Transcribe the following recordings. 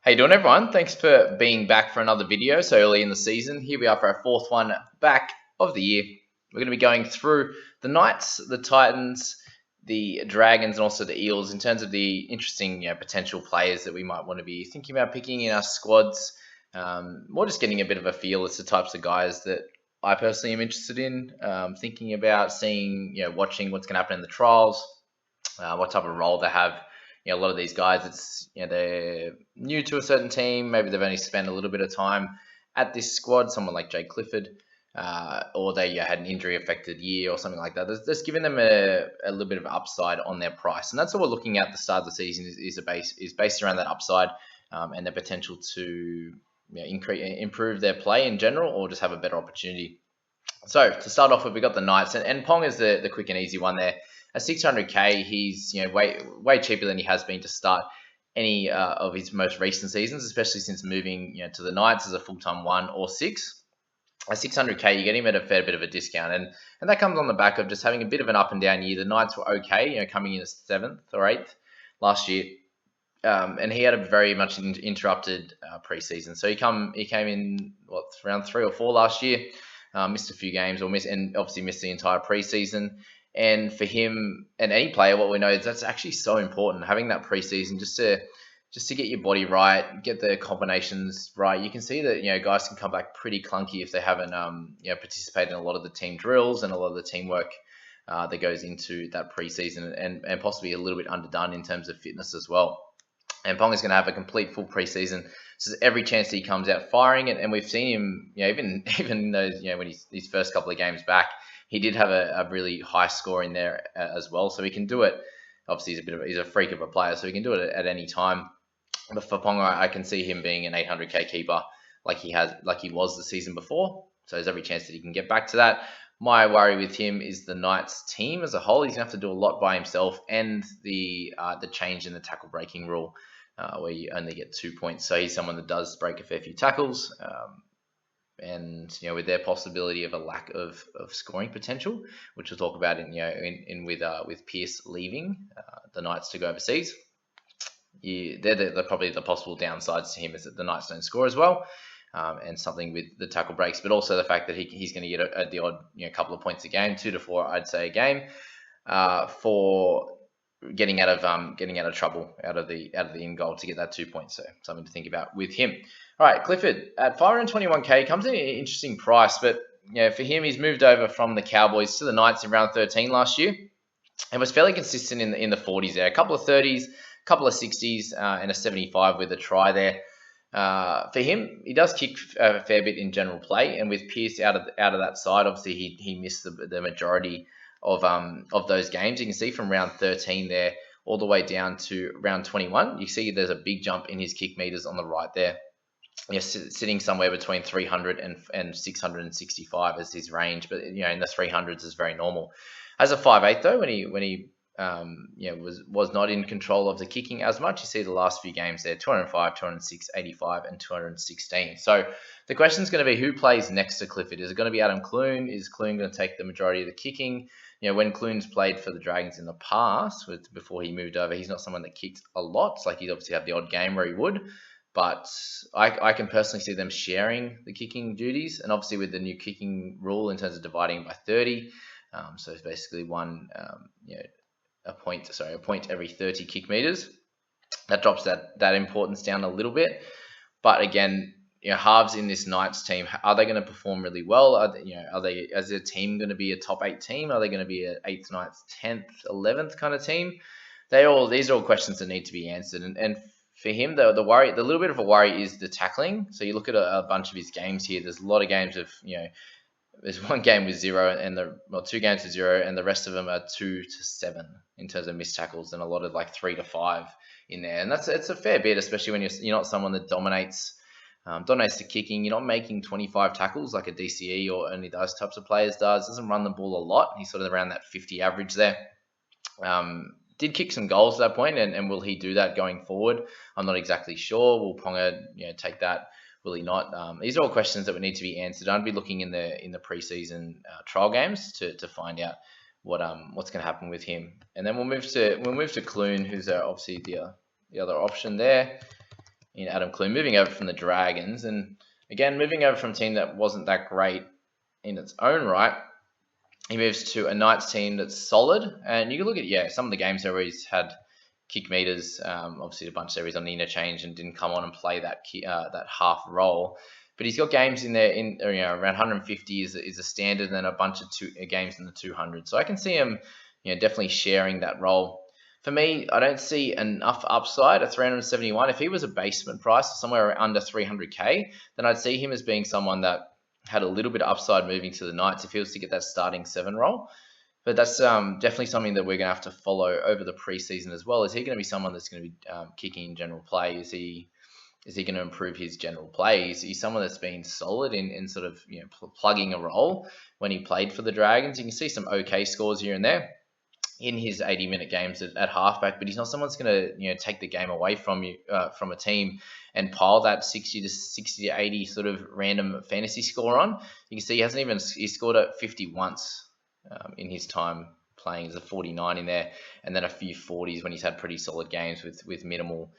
How you doing, everyone? Thanks for being back for another video so early in the season. Here we are for our fourth one back of the year. We're going to be going through the Knights, the Titans, the Dragons, and also the Eels in terms of the interesting potential players that we might want to be thinking about picking in our squads. More just getting a bit of a feel as to types of guys that I personally am interested in, thinking about seeing, watching what's going to happen in the trials, what type of role they have. A lot of these guys, it's they're new to a certain team. Maybe they've only spent a little bit of time at this squad. Someone like Clifford, or they had an injury-affected year or something like that. That's giving them a little bit of upside on their price, and that's what we're looking at. The start of the season is based around that upside and the potential to improve their play in general, or just have a better opportunity. So to start off with, we got the Knights, and Pong is the quick and easy one there. At 600k, he's way cheaper than he has been to start any of his most recent seasons, especially since moving to the Knights as a full-time 1 or 6. At 600k, you get him at a fair bit of a discount, and that comes on the back of just having a bit of an up and down year. The Knights were okay, coming in as 7th or 8th last year, and he had a very much interrupted preseason. So he came in round 3 or 4 last year, missed a few games, and obviously missed the entire preseason. And for him and any player, what we know is that's actually so important, having that preseason just to get your body right, get the combinations right. You can see that guys can come back pretty clunky if they haven't participated in a lot of the team drills and a lot of the teamwork that goes into that preseason, and possibly a little bit underdone in terms of fitness as well. And Pong is going to have a complete full preseason, so there's every chance that he comes out firing. And we've seen him, even in those, when his first couple of games back, he did have a really high score in there as well. So he can do it. Obviously, he's a freak of a player, so he can do it at any time. But for Pong, I can see him being an 800k keeper like he was the season before. So there's every chance that he can get back to that. My worry with him is the Knights team as a whole. He's going to have to do a lot by himself, and the change in the tackle breaking rule, where you only get 2 points. So he's someone that does break a fair few tackles. And with their possibility of a lack of scoring potential, which we'll talk about with Pearce leaving the Knights to go overseas, they're probably the possible downsides to him, is that the Knights don't score as well, and something with the tackle breaks, but also the fact that he's going to get the odd couple of points a game, 2 to 4 I'd say a game, for getting out of trouble out of the in goal to get that 2 points. So something to think about with him. All right, Clifford at 521k comes in an interesting price, but for him, he's moved over from the Cowboys to the Knights in round 13 last year, and was fairly consistent in the 40s there. A couple of 30s, a couple of 60s, and a 75 with a try there. For him, he does kick a fair bit in general play, and with Pearce out of that side, obviously he missed the majority of those games. You can see from round 13 there all the way down to round 21. You see there's a big jump in his kick meters on the right there. Sitting somewhere between 300 and 665 as his range, but in the 300s is very normal. As a 5'8", though, when he was not in control of the kicking as much, you see the last few games there: 205, 206, 85, and 216. So the question is going to be, who plays next to Clifford? Is it going to be Adam Clune? Is Clune going to take the majority of the kicking? When Clune's played for the Dragons in the past, before he moved over, he's not someone that kicked a lot. It's like he'd obviously have the odd game where he would. But I can personally see them sharing the kicking duties, and obviously with the new kicking rule in terms of dividing by 30, so it's basically a point every 30 kick meters. That drops that importance down a little bit. But again, halves in this Knights team, are they going to perform really well? Are they as a team going to be a top 8 team? Are they going to be an 8th, 9th, 10th, 11th kind of team? These are all questions that need to be answered, and for him, the little bit of a worry is the tackling. So you look at a bunch of his games here. There's a lot of games of there's one game with 0 and 2 games with 0, and the rest of them are 2 to 7 in terms of missed tackles, and a lot of 3 to 5 in there. And it's a fair bit, especially when you're not someone that dominates the kicking. You're not making 25 tackles like a DCE or any of those types of players doesn't run the ball a lot. He's sort of around that 50 average there. Did kick some goals at that point, and will he do that going forward? I'm not exactly sure. Will Ponga take that? Will he not? These are all questions that would need to be answered. I'd be looking in the preseason trial games to find out what's going to happen with him. And then we'll move to Clune, who's obviously the other option there. in Adam Clune, moving over from the Dragons, and again moving over from a team that wasn't that great in its own right. He moves to a Knights team that's solid, and you can look at some of the games where he's had kick meters. Obviously, a bunch of series on the interchange and didn't come on and play that half role. But he's got games in there around 150 is a standard, and then a bunch of games in the 200. So I can see him definitely sharing that role. For me, I don't see enough upside at 371. If he was a basement price somewhere under 300k, then I'd see him as being someone that had a little bit of upside moving to the Knights if he was to get that starting 7 role. But that's definitely something that we're going to have to follow over the preseason as well. Is he going to be someone that's going to be kicking in general play? Is he going to improve his general play? Is he someone that's been solid in sort of plugging a role when he played for the Dragons? You can see some okay scores here and there in his 80-minute games at halfback, but he's not someone that's going to take the game away from you from a team and pile that 60 to 80 sort of random fantasy score on. You can see he scored at 50 once in his time playing. There's a 49 in there, and then a few 40s when he's had pretty solid games with minimal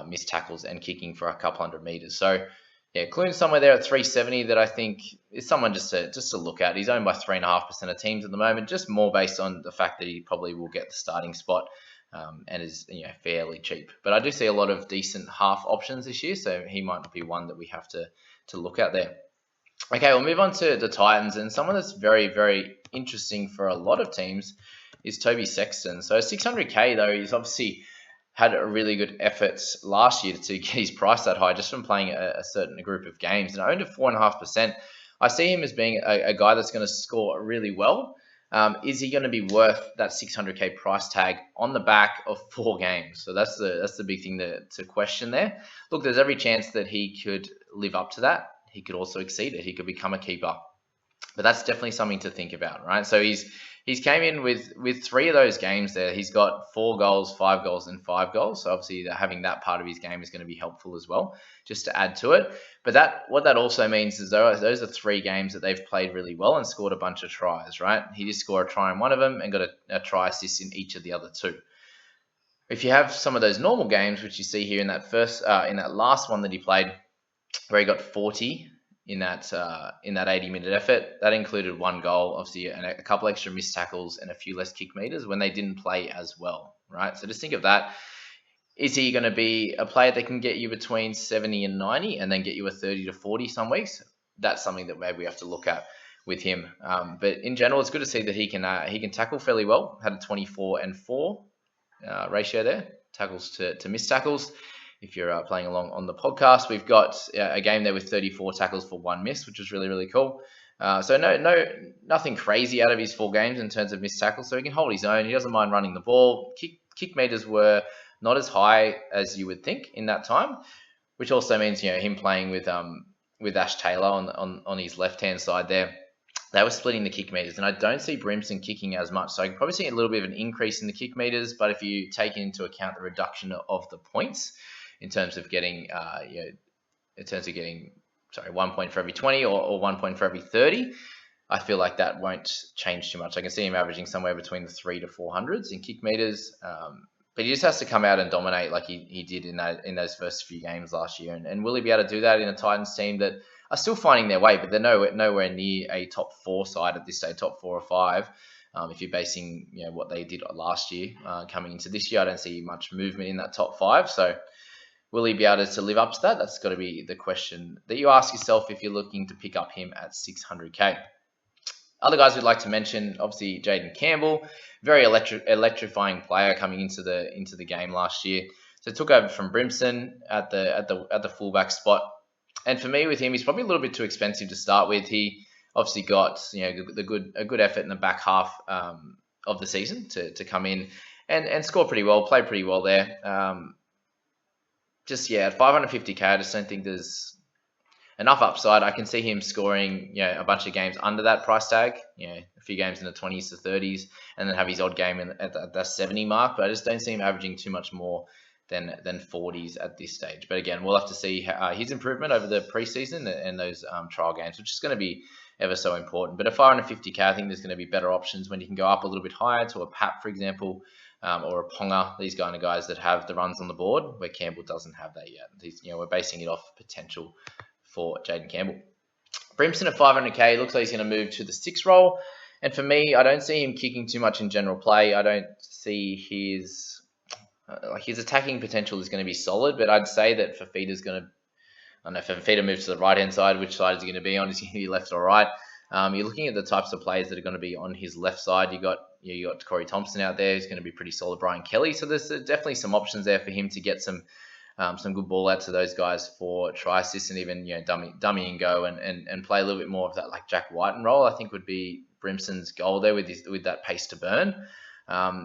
missed tackles and kicking for a couple hundred meters. So yeah, Clune's somewhere there at 370 that I think is someone just to look at. He's owned by 3.5% of teams at the moment, just more based on the fact that he probably will get the starting spot and is fairly cheap. But I do see a lot of decent half options this year, so he might not be one that we have to look at there. Okay, we'll move on to the Titans, and someone that's very, very interesting for a lot of teams is Toby Sexton. So 600k though, he's obviously had a really good effort last year to get his price that high just from playing a certain group of games, and owned at 4.5%. I see him as being a guy that's going to score really well. Is he going to be worth that 600k price tag on the back of 4 games? So that's the big thing to question there. Look, there's every chance that he could live up to that. He could also exceed it. He could become a keeper. But that's definitely something to think about, right? So he's came in with 3 of those games there. He's got 4 goals, 5 goals, and 5 goals. So obviously having that part of his game is going to be helpful as well, just to add to it. But what that also means is those are 3 games that they've played really well and scored a bunch of tries, right? He did score a try in one of them and got a try assist in each of the other 2. If you have some of those normal games, which you see here in that last one that he played, where he got 40 in that 80-minute effort, that included 1 goal, obviously, and a couple extra missed tackles and a few less kick meters when they didn't play as well, right? So just think of that. Is he going to be a player that can get you between 70 and 90 and then get you a 30 to 40 some weeks? That's something that maybe we have to look at with him. But in general, it's good to see that he can tackle fairly well. Had a 24-4 ratio there, tackles to missed tackles. If you're playing along on the podcast, we've got a game there with 34 tackles for 1 miss, which is really, really cool. So nothing crazy out of his 4 games in terms of missed tackles. So he can hold his own. He doesn't mind running the ball. Kick meters were not as high as you would think in that time, which also means him playing with Ash Taylor on his left hand side there. They were splitting the kick meters, and I don't see Brimson kicking as much. So I can probably see a little bit of an increase in the kick meters, but if you take into account the reduction of the points in terms of getting 1 point for every 20 or 1 point for every 30, I feel like that won't change too much. I can see him averaging somewhere between the 300 to 400s in kick meters, but he just has to come out and dominate like he did in those first few games last year. And will he be able to do that in a Titans team that are still finding their way, but they're nowhere near a top 4 side at this stage, top 4 or 5. If you're basing what they did last year coming into this year, I don't see much movement in that top 5. So will he be able to live up to that? That's got to be the question that you ask yourself if you're looking to pick up him at 600k. Other guys we'd like to mention, obviously Jaden Campbell, very electrifying player coming into the game last year. So took over from Brimson at the fullback spot. And for me, with him, he's probably a little bit too expensive to start with. He obviously got a good effort in the back half of the season to come in and score pretty well, play pretty well there. At 550k, I just don't think there's enough upside. I can see him scoring a bunch of games under that price tag, a few games in the 20s to 30s, and then have his odd game at the 70 mark. But I just don't see him averaging too much more than 40s at this stage. But again, we'll have to see his improvement over the preseason and those trial games, which is going to be ever so important. But at 550k, I think there's going to be better options when you can go up a little bit higher to a Pap, for example, or a Ponga, these kind of guys that have the runs on the board, where Campbell doesn't have that yet. We're basing it off potential for Jaden Campbell. Brimson at 500k looks like he's going to move to the 6 role. And for me, I don't see him kicking too much in general play. I don't see his attacking potential is going to be solid, but I'd say that Fafita's going to, I don't know, if Fafita moves to the right-hand side, which side is he going to be on? Is he going to be left or right? You're looking at the types of players that are going to be on his left side. You got Corey Thompson out there, who's going to be pretty solid. Brian Kelly, so there's definitely some options there for him to get some good ball out to those guys for try assists, and even dummy and go and play a little bit more of that like Jack Whiten role. I think would be Brimson's goal there with that pace to burn.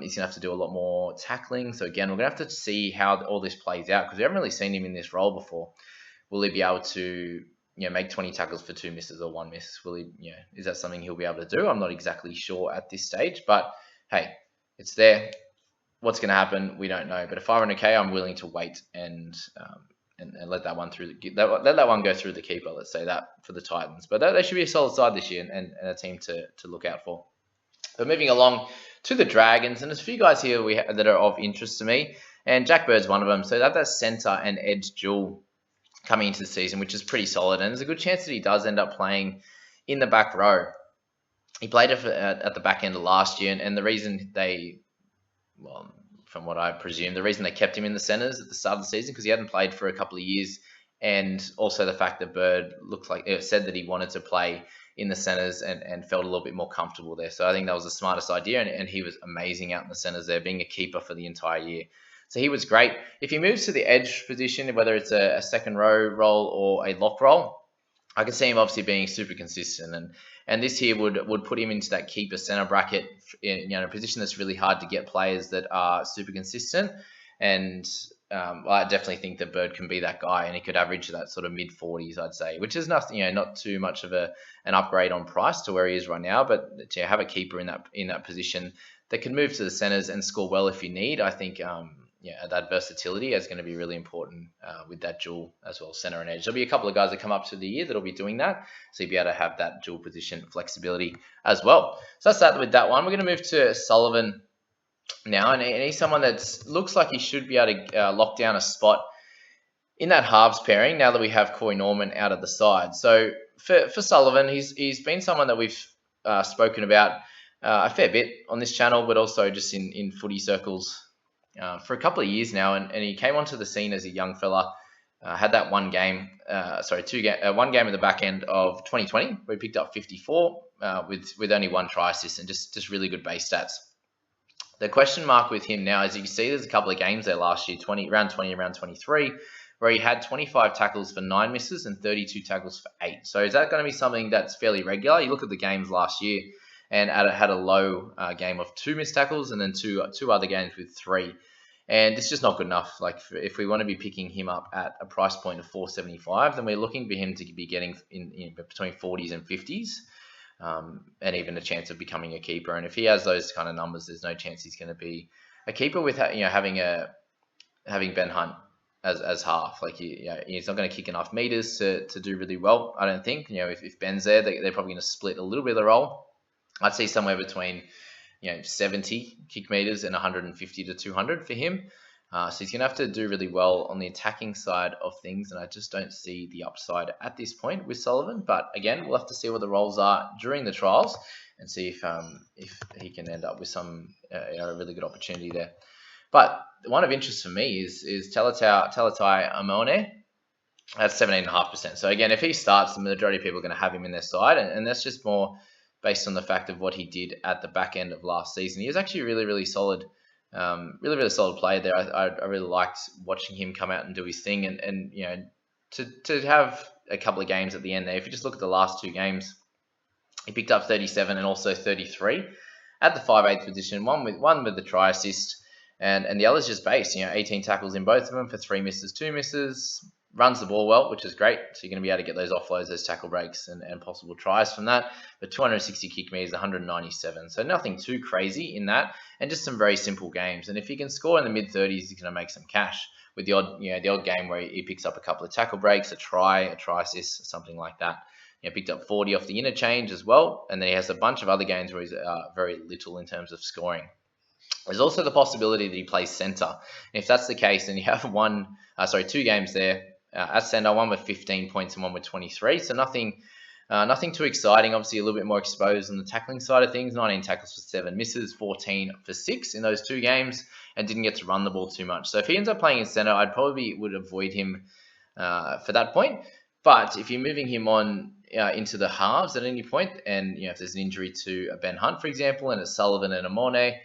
He's gonna have to do a lot more tackling. So again, we're gonna have to see how all this plays out, because we haven't really seen him in this role before. Will he be able to make 20 tackles for 2 misses or 1 miss? Will he, is that something he'll be able to do? I'm not exactly sure at this stage, but hey, it's there. What's going to happen, we don't know. But at 500k, I'm willing to wait and let that one let that one go through the keeper. Let's say that for the Titans, but they should be a solid side this year and a team to look out for. But moving along to the Dragons, and there's a few guys here that are of interest to me, and Jack Bird's one of them. So that centre and edge duel coming into the season, which is pretty solid, and there's a good chance that he does end up playing in the back row. He played at the back end of last year, and the reason from what I presume, the reason they kept him in the centres at the start of the season, because he hadn't played for a couple of years, and also the fact that Bird said that he wanted to play in the centres and felt a little bit more comfortable there. So I think that was the smartest idea, and he was amazing out in the centres there, being a keeper for the entire year. So he was great. If he moves to the edge position, whether it's a second row role or a lock role, I can see him obviously being super consistent, and this here would put him into that keeper center bracket, in a position that's really hard to get players that are super consistent. And I definitely think that Bird can be that guy, and he could average that sort of mid 40s, I'd say, which is nothing, not too much of an upgrade on price to where he is right now. But to have a keeper in that position that can move to the centers and score well if you need, I think that versatility is going to be really important with that dual as well, center and edge. There'll be a couple of guys that come up to the year that'll be doing that, so you'll be able to have that dual position flexibility as well. So that's that with that one. We're going to move to Sullivan now, and he's someone that looks like he should be able to lock down a spot in that halves pairing now that we have Corey Norman out of the side. So for Sullivan, he's been someone that we've spoken about a fair bit on this channel, but also just in footy circles for a couple of years now, and he came onto the scene as a young fella. Had that one game at the back end of 2020 where he picked up 54 with only 1 try assist and just really good base stats. The question mark with him now is, you can see there's a couple of games there last year, round 20, around 23, where he had 25 tackles for 9 misses and 32 tackles for 8. So is that going to be something that's fairly regular? You look at the games last year, and had a low game of 2 missed tackles, and then two other games with 3. And it's just not good enough. Like, if we want to be picking him up at a price point of $475, then we're looking for him to be getting in between 40s and 50s, and even a chance of becoming a keeper. And if he has those kind of numbers, there's no chance he's going to be a keeper with having Ben Hunt as half. Like, he's not going to kick enough meters to do really well, I don't think. If Ben's there, they're probably going to split a little bit of the role. I'd see somewhere between 70 kick meters and 150 to 200 for him. So he's going to have to do really well on the attacking side of things, and I just don't see the upside at this point with Sullivan. But again, we'll have to see what the roles are during the trials and see if he can end up with some a really good opportunity there. But one of interest for me is Talatai Amone at 17.5%. So again, if he starts, the majority of people are going to have him in their side, and that's just more based on the fact of what he did at the back end of last season. He was actually really, really solid, really solid player there. I really liked watching him come out and do his thing, and to have a couple of games at the end there. If you just look at the last 2 games, he picked up 37 and also 33 at the 5/8 position. One with the try assist, and the other's just base. 18 tackles in both of them for 3 misses, 2 misses. Runs the ball well, which is great. So you're going to be able to get those offloads, those tackle breaks, and possible tries from that. But 260 kick meters, 197. So nothing too crazy in that, and just some very simple games. And if he can score in the mid 30s, he's going to make some cash with the odd game where he picks up a couple of tackle breaks, a try assist, something like that. Picked up 40 off the interchange as well, and then he has a bunch of other games where he's very little in terms of scoring. There's also the possibility that he plays centre. And if that's the case, then you have two games there at centre, one with 15 points and one with 23. So nothing too exciting. Obviously, a little bit more exposed on the tackling side of things. 19 tackles for 7 misses, 14 for 6 in those 2 games, and didn't get to run the ball too much. So if he ends up playing in centre, I'd probably would avoid him for that point. But if you're moving him on into the halves at any point, and if there's an injury to a Ben Hunt, for example, and a Sullivan and a Mornay,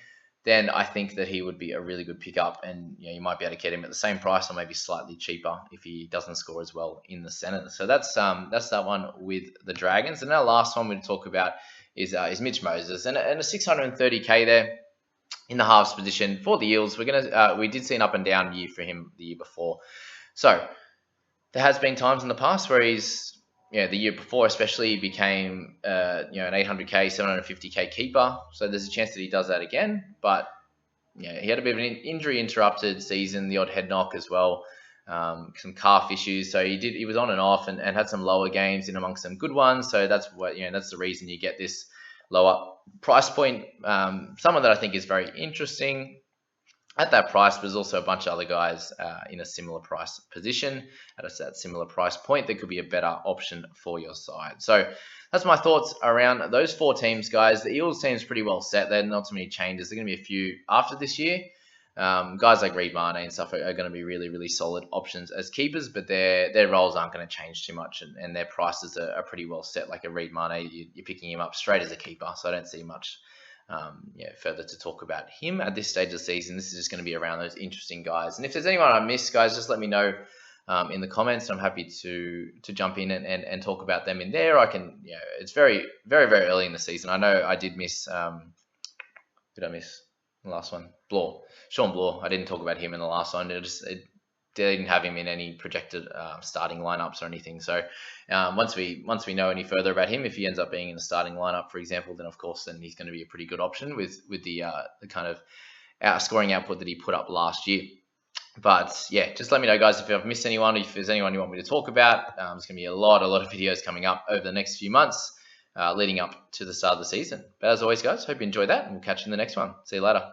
then I think that he would be a really good pickup, and you might be able to get him at the same price or maybe slightly cheaper if he doesn't score as well in the centre. So that's that one with the Dragons. And our last one we're going to talk about is Mitch Moses, and a 630k there in the halves position for the Eels. We did see an up and down year for him the year before, so there has been times in the past where he's the year before especially became an 800k, 750k keeper. So there's a chance that he does that again. But he had a bit of an injury interrupted season, the odd head knock as well, some calf issues. So he was on and off and had some lower games in amongst some good ones. So that's that's the reason you get this lower price point. Someone that I think is very interesting at that price, there's also a bunch of other guys in a similar price position at that similar price point that could be a better option for your side. So that's my thoughts around those 4 teams, guys. The Eels team's pretty well set. There are not too many changes. There are going to be a few after this year. Guys like Reed Marne and stuff are going to be really, really solid options as keepers, but their roles aren't going to change too much, and their prices are pretty well set. Like a Reed Marne, you're picking him up straight as a keeper, so I don't see much further to talk about him at this stage of the season. This is just going to be around those interesting guys. And if there's anyone I missed, guys, just let me know in the comments. I'm happy to jump in and talk about them in there. I can, it's very, very, very early in the season. I know I did miss, did I miss the last one? Sean Bloor. I didn't talk about him in the last one. They didn't have him in any projected starting lineups or anything. So once we know any further about him, if he ends up being in the starting lineup, for example, then of course he's going to be a pretty good option with the kind of scoring output that he put up last year. But yeah, just let me know, guys, if I've missed anyone, if there's anyone you want me to talk about. There's going to be a lot of videos coming up over the next few months leading up to the start of the season. But as always, guys, hope you enjoyed that, and we'll catch you in the next one. See you later.